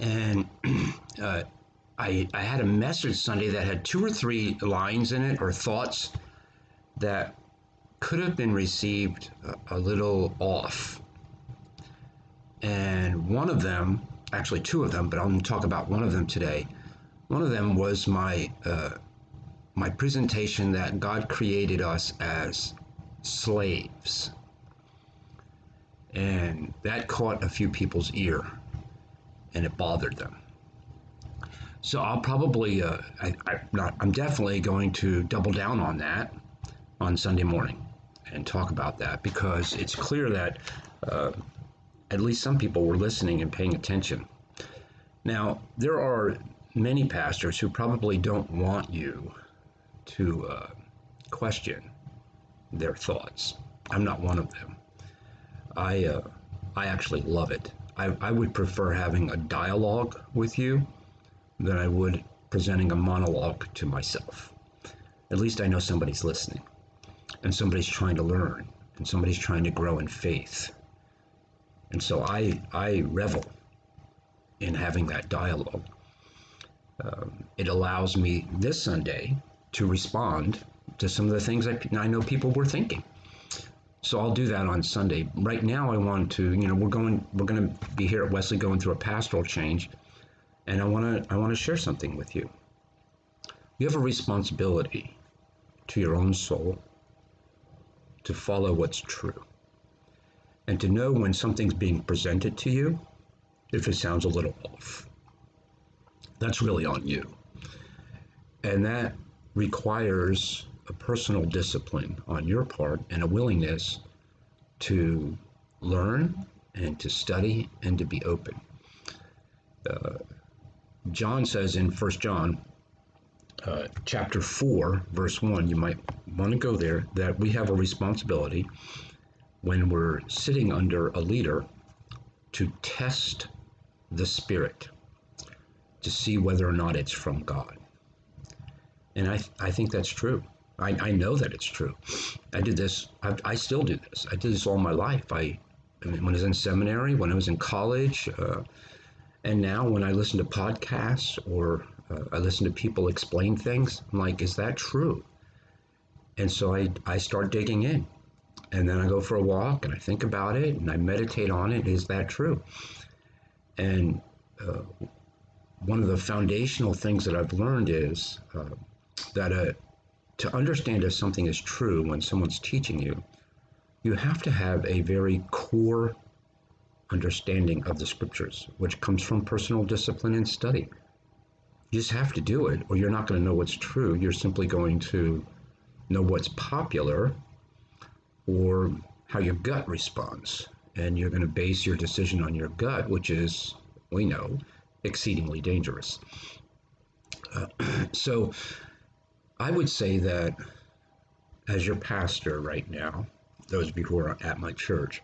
And I had a message Sunday that had 2 or 3 lines in it or thoughts that could have been received a little off. And one of them, actually two of them, but I'm going to talk about one of them today. One of them was my presentation that God created us as slaves. And that caught a few people's ear, and it bothered them. So I'll probably, I'm definitely going to double down on that on Sunday morning and talk about that, because it's clear that at least some people were listening and paying attention. Now, there are many pastors who probably don't want you to question their thoughts. I'm not one of them. I actually love it. I would prefer having a dialogue with you than I would presenting a monologue to myself. At least I know somebody's listening, and somebody's trying to learn, and somebody's trying to grow in faith. And so I revel in having that dialogue. It allows me this Sunday to respond to some of the things I know people were thinking. So I'll do that on Sunday. Right now, I want to, we're going to be here at Wesley going through a pastoral change, and I want to share something with you. You have a responsibility to your own soul to follow what's true, and to know when something's being presented to you if it sounds a little off. That's really on you. And that requires a personal discipline on your part and a willingness to learn and to study and to be open. John says in 1 John chapter 4, verse 1, you might want to go there, that we have a responsibility when we're sitting under a leader to test the spirit to see whether or not it's from God. And I think that's true. I know that it's true. I did this. I still do this. I did this all my life. When I was in seminary, when I was in college, and now when I listen to podcasts or I listen to people explain things, I'm like, is that true? And so I start digging in. And then I go for a walk and I think about it and I meditate on it. Is that true? And one of the foundational things that I've learned is that to understand if something is true when someone's teaching you, you have to have a very core understanding of the scriptures, which comes from personal discipline and study. You just have to do it, or you're not going to know what's true. You're simply going to know what's popular or how your gut responds. And you're going to base your decision on your gut, which is, we know, exceedingly dangerous. So I would say that as your pastor right now, those of you who are at my church,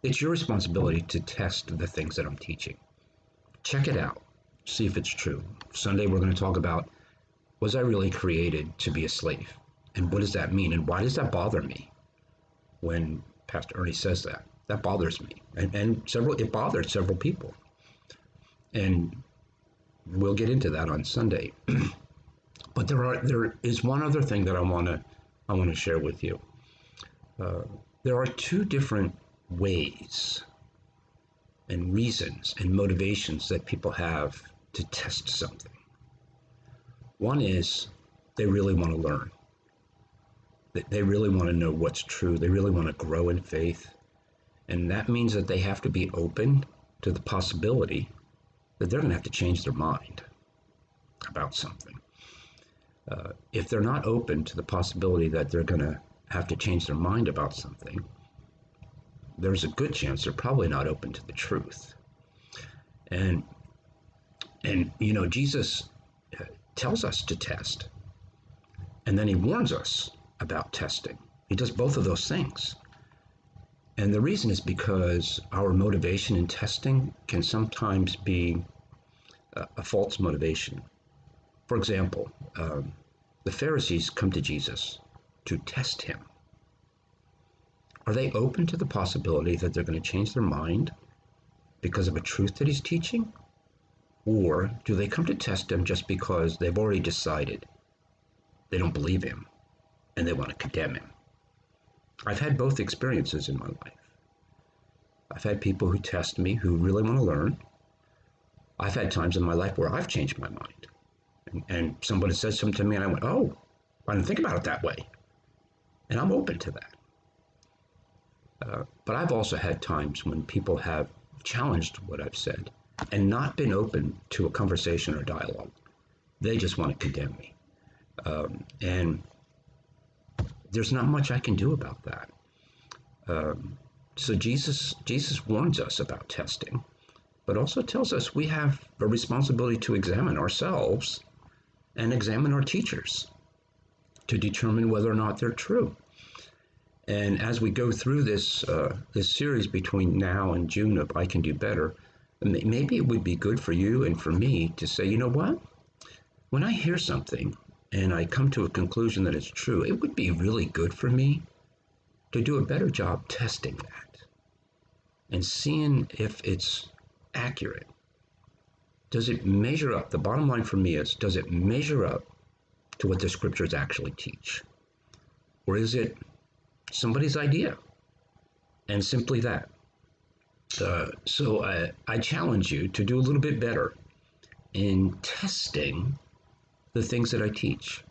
it's your responsibility to test the things that I'm teaching. Check it out. See if it's true. Sunday we're going to talk about, was I really created to be a slave? And what does that mean? And why does that bother me when Pastor Ernie says that? That bothers me. And it bothered several people. And we'll get into that on Sunday. But there is one other thing that I want to share with you. There are two different ways and reasons and motivations that people have to test something. One is they really want to learn. They really want to know what's true. They really want to grow in faith. And that means that they have to be open to the possibility that they're going to have to change their mind about something. If they're not open to the possibility that they're going to have to change their mind about something, there's a good chance they're probably not open to the truth. And Jesus tells us to test, and then he warns us about testing. He does both of those things. And the reason is because our motivation in testing can sometimes be a false motivation. For example, the Pharisees come to Jesus to test him. Are they open to the possibility that they're going to change their mind because of a truth that he's teaching? Or do they come to test him just because they've already decided they don't believe him and they want to condemn him? I've had both experiences in my life. I've had people who test me who really want to learn. I've had times in my life where I've changed my mind. And somebody says something to me and I went, oh, I didn't think about it that way. And I'm open to that. But I've also had times when people have challenged what I've said and not been open to a conversation or dialogue. They just want to condemn me. And there's not much I can do about that. So Jesus warns us about testing, but also tells us we have a responsibility to examine ourselves and examine our teachers to determine whether or not they're true. And as we go through this series between now and June of I Can Do Better, maybe it would be good for you and for me to say, you know what? When I hear something and I come to a conclusion that it's true, it would be really good for me to do a better job testing that and seeing if it's accurate. Does it measure up? The bottom line for me is, does it measure up to what the scriptures actually teach? Or is it somebody's idea and simply that? So I challenge you to do a little bit better in testing the things that I teach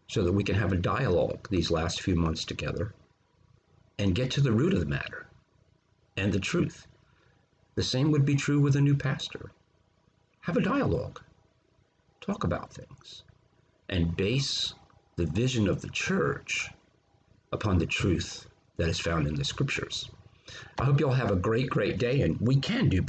so that we can have a dialogue these last few months together and get to the root of the matter and the truth. The same would be true with a new pastor. Have a dialogue, talk about things, and base the vision of the church upon the truth that is found in the scriptures. I hope you all have a great day, and we can do better.